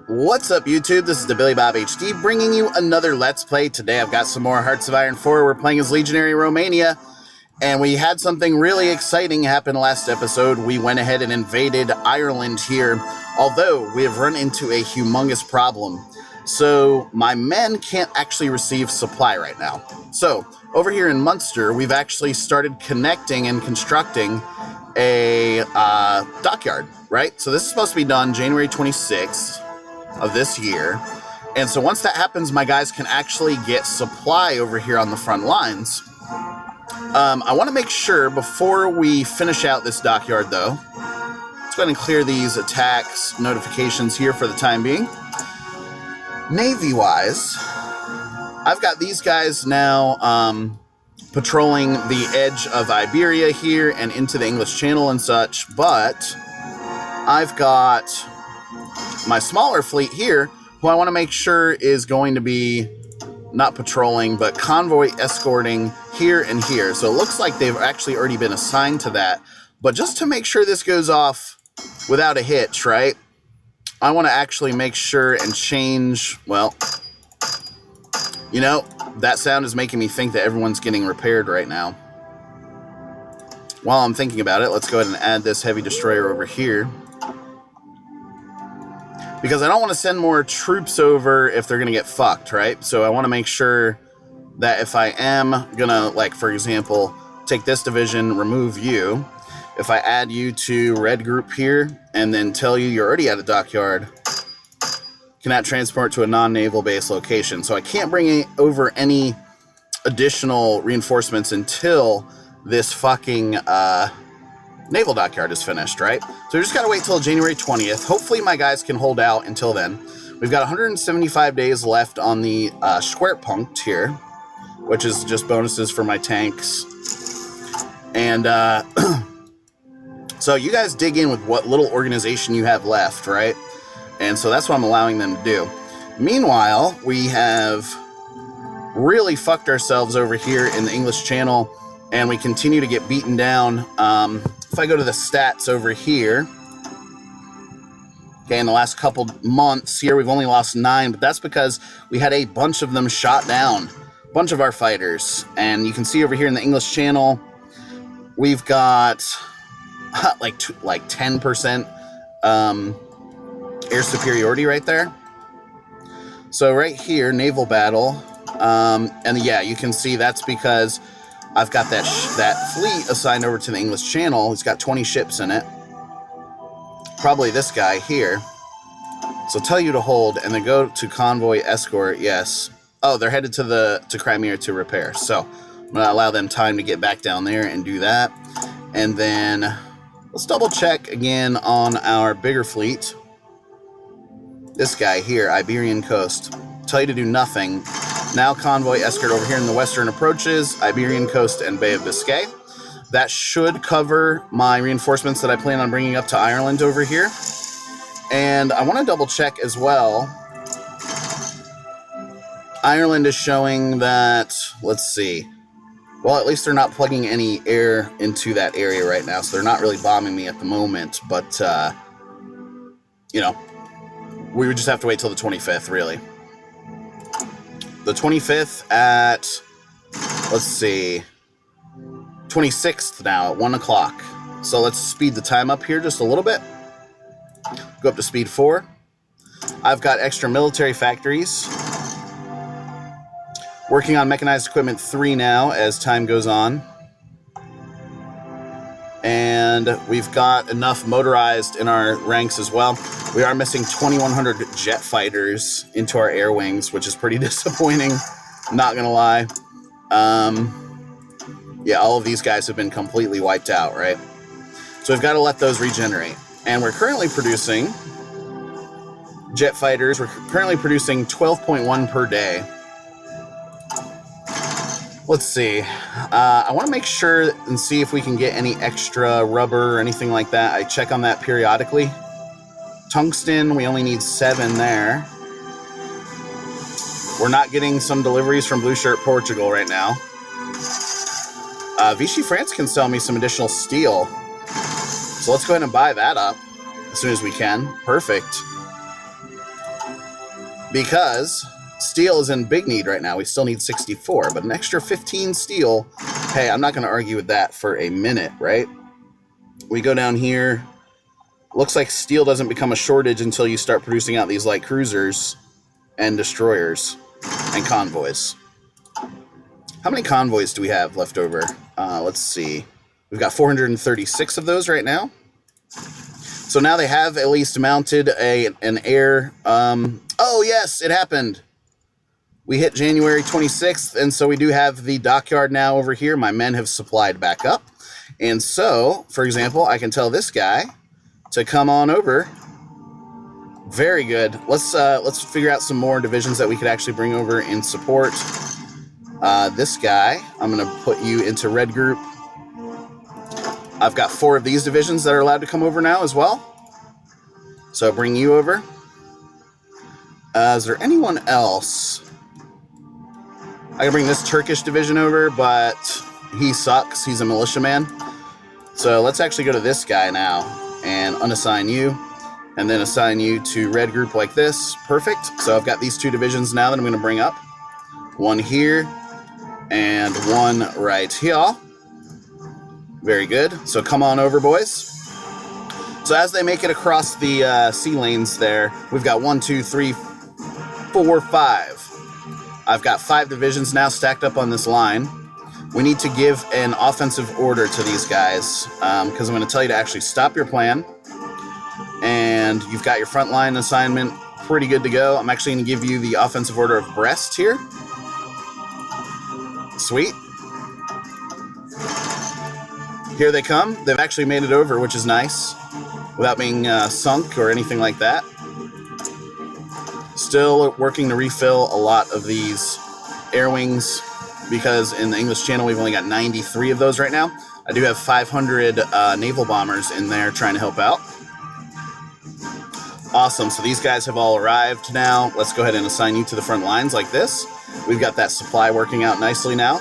What's up, YouTube? This is TheBillyBobHD bringing you another Let's Play. Today I've got some more Hearts of Iron IV. We're playing as Legionary Romania, and we had something really exciting happen last episode. We went ahead and invaded Ireland here, although we have run into a humongous problem. So my men can't actually receive supply right now. So over here in Munster, we've actually started connecting and constructing a dockyard, right? So this is supposed to be done January 26th. Of this year. And so once that happens, my guys can actually get supply over here on the front lines. I want to make sure before we finish out this dockyard, though, let's go ahead and clear these attacks notifications here for the time being. Navy-wise, I've got these guys now patrolling the edge of Iberia here and into the English Channel and such, but I've got my smaller fleet here, who I want to make sure is going to be not patrolling, but convoy escorting here and here. So it looks like they've actually already been assigned to that. But just to make sure this goes off without a hitch, right? I want to actually make sure and change, well, you know, that sound is making me think that everyone's getting repaired right now. While I'm thinking about it, let's go ahead and add this heavy destroyer over here. Because I don't want to send more troops over if they're going to get fucked, right? So I want to make sure that if I am going to, like, for example, take this division, remove you. If I add you to red group here, and then tell you you're already at a dockyard, cannot transport to a non-naval base location. So I can't bring over any additional reinforcements until this fucking naval dockyard is finished, right? So we just gotta wait till January 20th. Hopefully my guys can hold out until then. We've got 175 days left on the Schwerpunkt here, which is just bonuses for my tanks. And so you guys dig in with what little organization you have left, right? And so that's what I'm allowing them to do. Meanwhile, we have really fucked ourselves over here in the English Channel, and we continue to get beaten down. If I go to the stats over here, okay, in the last couple months here, we've only lost 9, but that's because we had a bunch of them shot down, a bunch of our fighters. And you can see over here in the English Channel, we've got like 10% air superiority right there. So right here, naval battle, and yeah, you can see that's because I've got that fleet assigned over to the English Channel. It's got 20 ships in it. Probably this guy here. So tell you to hold and then go to convoy escort. Yes. Oh, they're headed to Crimea to repair. So I'm going to allow them time to get back down there and do that. And then let's double check again on our bigger fleet. This guy here, Iberian coast. Tell you to do nothing. Now convoy escort over here in the western approaches, Iberian coast and Bay of Biscay. That should cover my reinforcements that I plan on bringing up to Ireland over here. And I want to double check as well. Ireland is showing that, let's see. Well, at least they're not plugging any air into that area right now, so they're not really bombing me at the moment. But, you know, we would just have to wait till the 25th, really. The 25th at, let's see, 26th now at 1 o'clock. So let's speed the time up here just a little bit. Go up to speed 4. I've got extra military factories. Working on mechanized equipment 3 now as time goes on. And we've got enough motorized in our ranks as well. We are missing 2,100 jet fighters into our air wings, which is pretty disappointing. Not gonna lie. Yeah, all of these guys have been completely wiped out, right? So we've got to let those regenerate. And we're currently producing jet fighters. We're currently producing 12.1 per day. Let's see. I want to make sure and see if we can get any extra rubber or anything like that. I check on that periodically. Tungsten, we only need 7 there. We're not getting some deliveries from Blue Shirt Portugal right now. Vichy France can sell me some additional steel. So let's go ahead and buy that up as soon as we can. Perfect. because steel is in big need right now. We still need 64, but an extra 15 steel, hey, I'm not going to argue with that for a minute, right? We go down here. Looks like steel doesn't become a shortage until you start producing out these light cruisers and destroyers and convoys. How many convoys do we have left over? Let's see. We've got 436 of those right now. So now they have at least mounted an air... oh, yes, it happened. We hit January 26th, and so we do have the dockyard now over here. My men have supplied back up. And so, for example, I can tell this guy to come on over. Very good. Let's figure out some more divisions that we could actually bring over in support. This guy, I'm going to put you into red group. I've got 4 of these divisions that are allowed to come over now as well. So bring you over. Is there anyone else? I can bring this Turkish division over, but he sucks. He's a militiaman. So let's actually go to this guy now and unassign you. And then assign you to red group like this. Perfect. So I've got these 2 divisions now that I'm going to bring up. One here and one right here. Very good. So come on over, boys. So as they make it across the sea lanes there, we've got 1, 2, 3, 4, 5. I've got 5 divisions now stacked up on this line. We need to give an offensive order to these guys because I'm going to tell you to actually stop your plan. And you've got your front line assignment pretty good to go. I'm actually going to give you the offensive order of Brest here. Sweet. Here they come. They've actually made it over, which is nice, without being sunk or anything like that. Still working to refill a lot of these air wings because in the English Channel we've only got 93 of those right now. I do have 500 naval bombers in there trying to help out. Awesome. So these guys have all arrived now. Let's go ahead and assign you to the front lines like this. We've got that supply working out nicely now.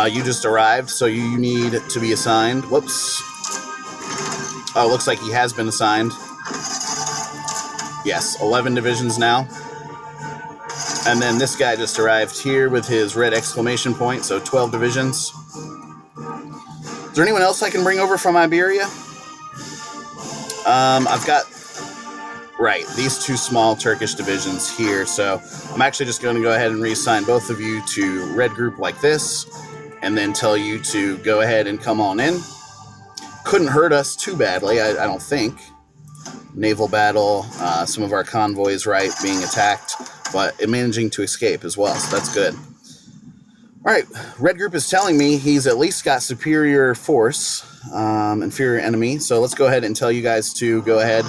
You just arrived, so you need to be assigned. Whoops. Oh, looks like he has been assigned. Yes, 11 divisions now. And then this guy just arrived here with his red exclamation point, so 12 divisions. Is there anyone else I can bring over from Iberia? I've got, right, these 2 small Turkish divisions here, so I'm actually just going to go ahead and reassign both of you to red group like this, and then tell you to go ahead and come on in. Couldn't hurt us too badly, I don't think. Naval battle, some of our convoys, right, being attacked, but managing to escape as well, so that's good. All right, red group is telling me he's at least got superior force, inferior enemy, so let's go ahead and tell you guys to go ahead.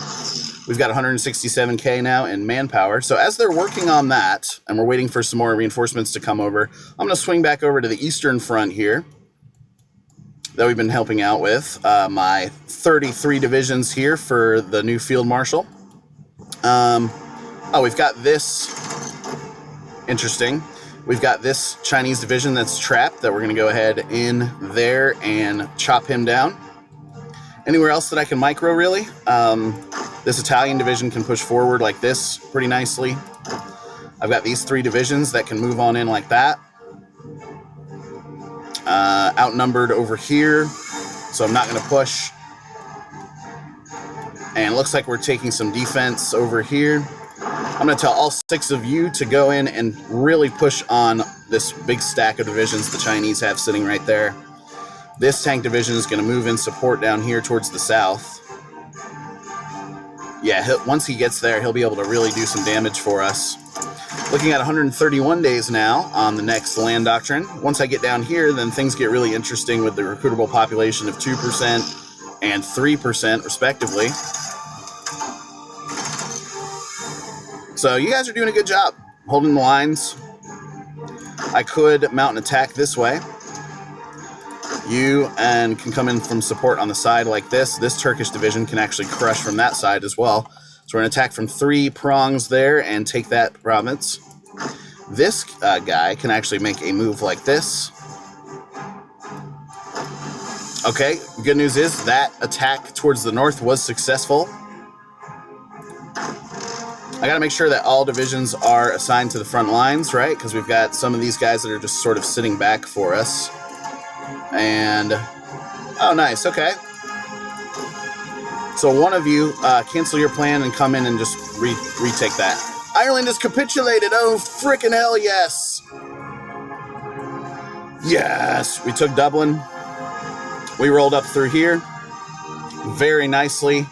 We've got 167k now in manpower, so as they're working on that, and we're waiting for some more reinforcements to come over, I'm going to swing back over to the eastern front here that we've been helping out with. My 33 divisions here for the new field marshal. Oh, we've got this. Interesting. We've got this Chinese division that's trapped that we're going to go ahead in there and chop him down. Anywhere else that I can micro, really? This Italian division can push forward like this pretty nicely. I've got these 3 divisions that can move on in like that. Outnumbered over here, so I'm not going to push. And it looks like we're taking some defense over here. I'm going to tell all 6 of you to go in and really push on this big stack of divisions the Chinese have sitting right there. This tank division is going to move in support down here towards the south. Yeah, once he gets there, he'll be able to really do some damage for us. Looking at 131 days now on the next land doctrine. Once I get down here, then things get really interesting with the recruitable population of 2% and 3% respectively. So you guys are doing a good job holding the lines. I could mount an attack this way. You and can come in from support on the side like this. This Turkish division can actually crush from that side as well. So we're going to attack from 3 prongs there and take that province. This guy can actually make a move like this. Okay, good news is that attack towards the north was successful. I got to make sure that all divisions are assigned to the front lines, right? Because we've got some of these guys that are just sort of sitting back for us. And, oh, nice, okay. So one of you cancel your plan and come in and just retake that. Ireland has capitulated. Oh, frickin' hell yes. Yes, we took Dublin. We rolled up through here very nicely.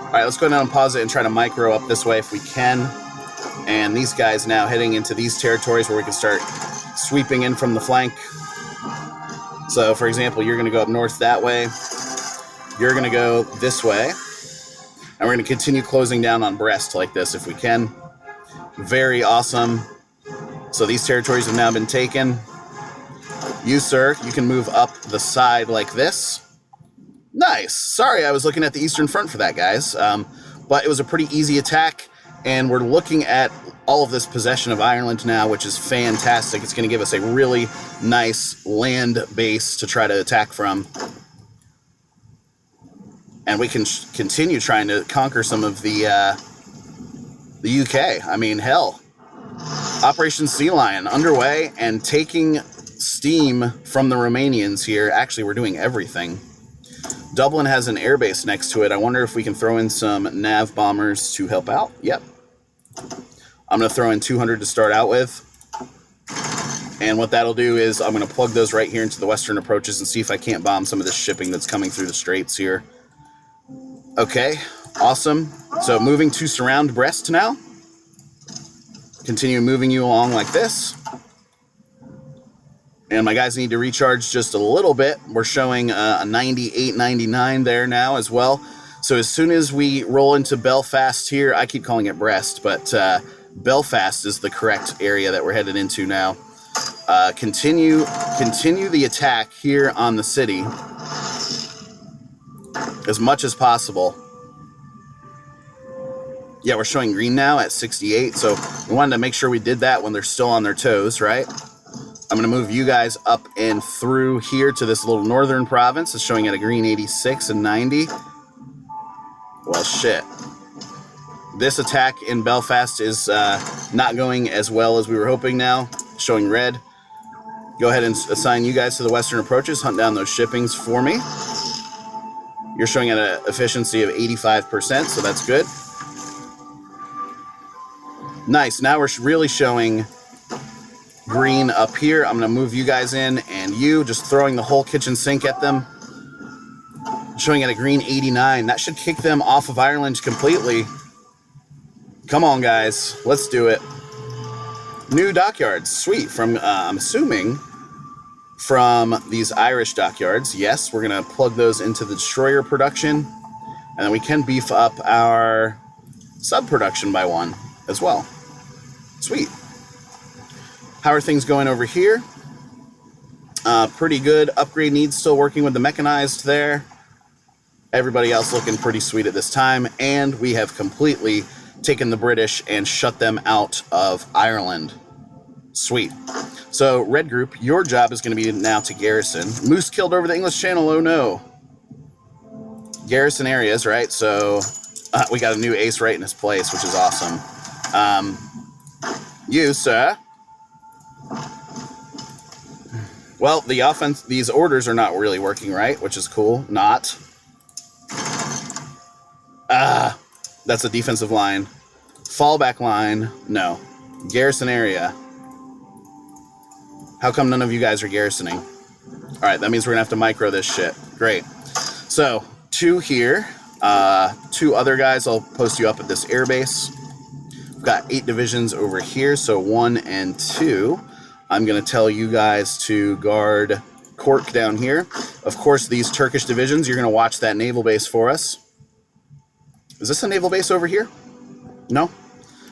All right, let's go down and pause it and try to micro up this way if we can. And these guys now heading into these territories where we can start sweeping in from the flank. So, for example, you're going to go up north that way. You're going to go this way. And we're going to continue closing down on Brest like this if we can. Very awesome. So these territories have now been taken. You, sir, you can move up the side like this. Nice. Sorry, I was looking at the Eastern Front for that, guys. But it was a pretty easy attack, and we're looking at all of this possession of Ireland now, which is fantastic. It's going to give us a really nice land base to try to attack from. And we can continue trying to conquer some of the UK. I mean, hell. Operation Sea Lion underway and taking steam from the Romanians here. Actually, we're doing everything. Dublin has an airbase next to it. I wonder if we can throw in some nav bombers to help out. Yep. I'm going to throw in 200 to start out with. And what that'll do is I'm going to plug those right here into the western approaches and see if I can't bomb some of this shipping that's coming through the straits here. Okay, awesome. So moving to surround Brest now. Continue moving you along like this. And my guys need to recharge just a little bit. We're showing a 98-99 there now as well. So as soon as we roll into Belfast here, I keep calling it Brest, but Belfast is the correct area that we're headed into now. Continue the attack here on the city as much as possible. Yeah, we're showing green now at 68, so we wanted to make sure we did that when they're still on their toes, right? I'm going to move you guys up and through here to this little northern province. It's showing at a green 86 and 90. Well, shit. This attack in Belfast is not going as well as we were hoping now. Showing red. Go ahead and assign you guys to the western approaches. Hunt down those shippings for me. You're showing at an efficiency of 85%, so that's good. Nice. Now we're really showing green up here. I'm going to move you guys in, and you just throwing the whole kitchen sink at them. Showing at a green 89. That should kick them off of Ireland completely. Come on, guys. Let's do it. New dockyards. Sweet. From, I'm assuming, from these Irish dockyards. Yes, we're going to plug those into the destroyer production. And then we can beef up our sub production by one as well. Sweet. How are things going over here? Pretty good. Upgrade needs still working with the mechanized there. Everybody else looking pretty sweet at this time. And we have completely taken the British and shut them out of Ireland. Sweet. So, Red Group, your job is going to be now to garrison. Moose killed over the English Channel. Oh, no. Garrison areas, right? So, we got a new ace right in his place, which is awesome. You, sir. Well, the offense, these orders are not really working right, which is cool. Not. That's a defensive line. Fallback line, no. Garrison area. How come none of you guys are garrisoning? All right, that means we're going to have to micro this shit. Great. So, 2 here. 2 other guys, I'll post you up at this airbase. We've got 8 divisions over here, so 1 and 2. I'm going to tell you guys to guard Cork down here. Of course, these Turkish divisions, you're going to watch that naval base for us. Is this a naval base over here? No?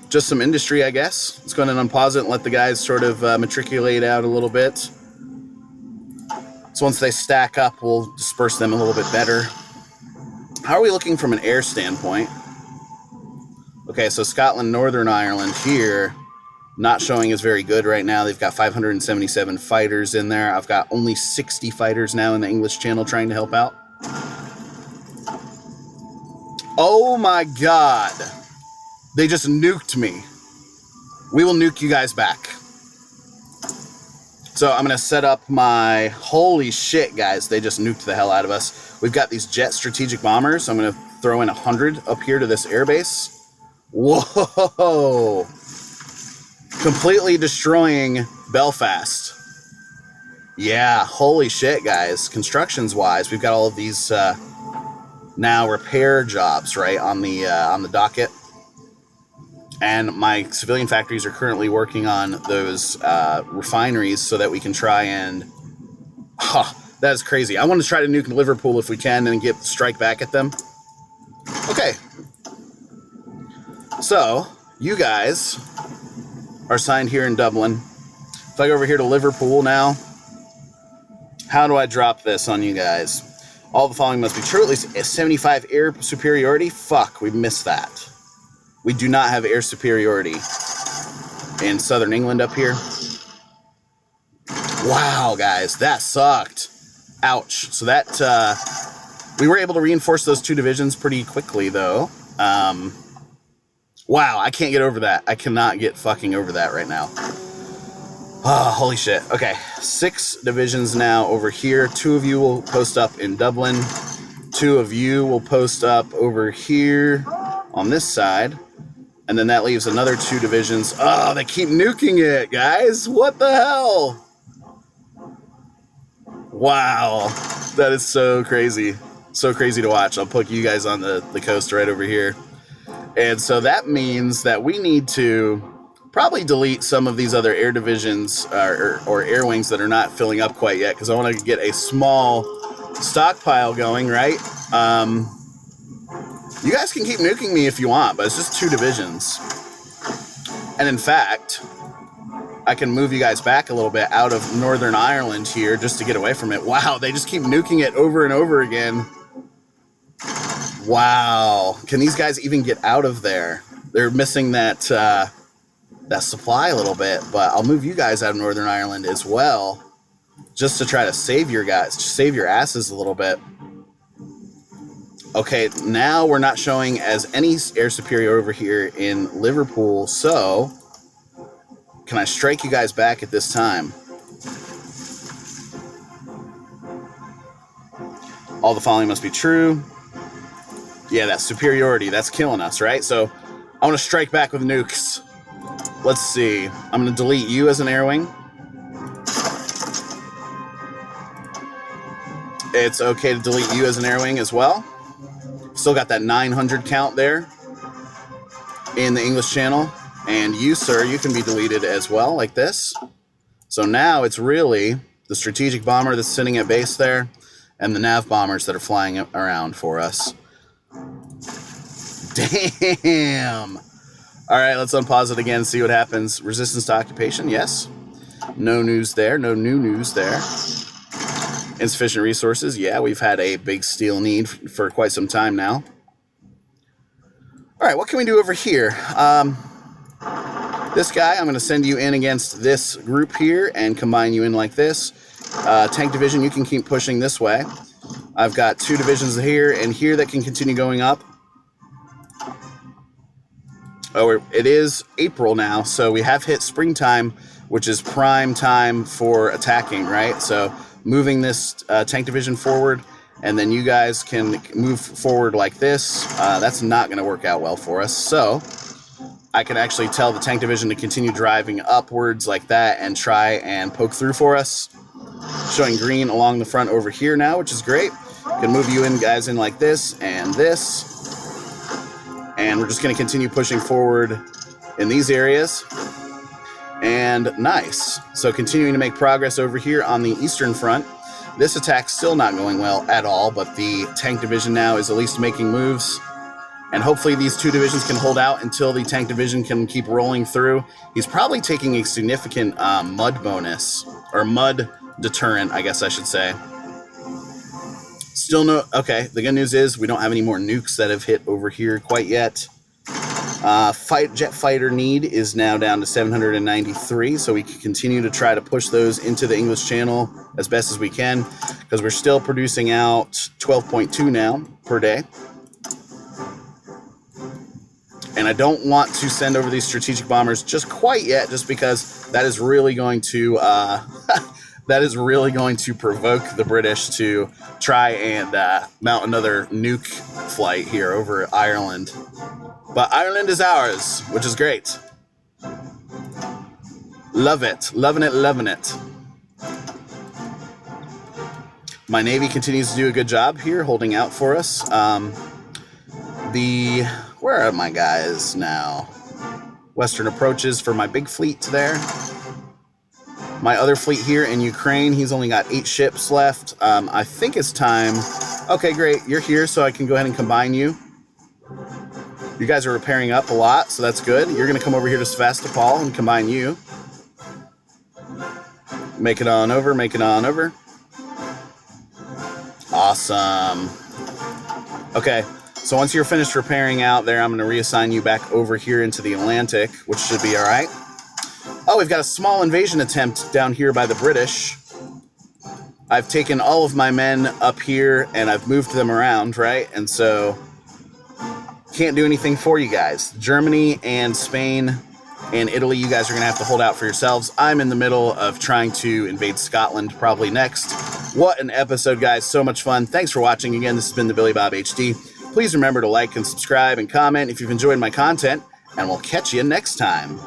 Just some industry, I guess. Let's go ahead and unpause it and let the guys sort of matriculate out a little bit. So once they stack up, we'll disperse them a little bit better. How are we looking from an air standpoint? Okay, so Scotland, Northern Ireland here, not showing as very good right now. They've got 577 fighters in there. I've got only 60 fighters now in the English Channel trying to help out. Oh my god. They just nuked me. We will nuke you guys back. So I'm going to set up my... Holy shit, guys. They just nuked the hell out of us. We've got these jet strategic bombers. I'm going to throw in 100 up here to this airbase. Whoa! Completely destroying Belfast. Yeah, holy shit, guys. Constructions-wise, we've got all of these now repair jobs, right, on the docket. And my civilian factories are currently working on those refineries so that we can try and... that is crazy. I want to try to nuke Liverpool if we can and strike back at them. Okay. So, you guys are signed here in Dublin. If I go over here to Liverpool now, how do I drop this on you guys? All the following must be true. At least 75 air superiority. Fuck, we missed that. We do not have air superiority in southern England up here. Wow, guys, that sucked. Ouch. So that, we were able to reinforce those 2 divisions pretty quickly, though. Wow, I can't get over that. I cannot get fucking over that right now. Oh, holy shit. Okay, 6 divisions now over here. 2 of you will post up in Dublin. 2 of you will post up over here on this side. And then that leaves another 2 divisions. Oh, they keep nuking it, guys. What the hell? Wow. That is so crazy. So crazy to watch. I'll put you guys on the coast right over here. And so that means that we need to probably delete some of these other air divisions or air wings that are not filling up quite yet, because I want to get a small stockpile going, right? You guys can keep nuking me if you want, but it's just 2 divisions. And in fact, I can move you guys back a little bit out of Northern Ireland here just to get away from it. Wow, they just keep nuking it over and over again. Wow. Can these guys even get out of there? They're missing that that supply a little bit, but I'll move you guys out of Northern Ireland as well, just to try to save your guys, save your asses a little bit. Okay, now we're not showing as any air superior over here in Liverpool, so can I strike you guys back at this time? All the following must be true. Yeah, that superiority, that's killing us, right? So I want to strike back with nukes. Let's see. I'm going to delete you as an air wing. It's okay to delete you as an air wing as well. Still got that 900 count there in the English Channel. And you, sir, you can be deleted as well, like this. So now it's really the strategic bomber that's sitting at base there and the nav bombers that are flying around for us. Damn! All right, let's unpause it again and see what happens. Resistance to occupation, yes. No news there. No new news there. Insufficient resources. Yeah, we've had a big steel need for quite some time now. All right, what can we do over here? This guy, I'm going to send you in against this group here and combine you in like this. Tank division, you can keep pushing this way. I've got 2 divisions here and here that can continue going up. Oh, it is April now, so we have hit springtime, which is prime time for attacking, right? So moving this tank division forward, and then you guys can move forward like this. That's not going to work out well for us. So I can actually tell the tank division to continue driving upwards like that and try and poke through for us. Showing green along the front over here now, which is great. Can move you in guys in like this and this. And we're just going to continue pushing forward in these areas. And nice. So continuing to make progress over here on the eastern front. This attack's still not going well at all, but the tank division now is at least making moves. And hopefully these 2 divisions can hold out until the tank division can keep rolling through. He's probably taking a significant mud bonus, or mud deterrent, I guess I should say. Still no... Okay, the good news is we don't have any more nukes that have hit over here quite yet. Jet fighter need is now down to 793, so we can continue to try to push those into the English Channel as best as we can, because we're still producing out 12.2 now per day. And I don't want to send over these strategic bombers just quite yet, just because that is really going to that is really going to provoke the British to try and mount another nuke flight here over Ireland. But Ireland is ours, which is great. Love it. Loving it, loving it. My Navy continues to do a good job here, holding out for us. Where are my guys now? Western approaches for my big fleet there. My other fleet here in Ukraine, he's only got 8 ships left. I think it's time. Okay, great. You're here, so I can go ahead and combine you. You guys are repairing up a lot, so that's good. You're going to come over here to Sevastopol and combine you. Make it on over, make it on over. Awesome. Okay, so once you're finished repairing out there, I'm going to reassign you back over here into the Atlantic, which should be all right. Oh, we've got a small invasion attempt down here by the British. I've taken all of my men up here, and I've moved them around, right? And so, can't do anything for you guys. Germany and Spain and Italy, you guys are going to have to hold out for yourselves. I'm in the middle of trying to invade Scotland probably next. What an episode, guys. So much fun. Thanks for watching. Again, this has been TheBillyBobHD. Please remember to like and subscribe and comment if you've enjoyed my content, and we'll catch you next time.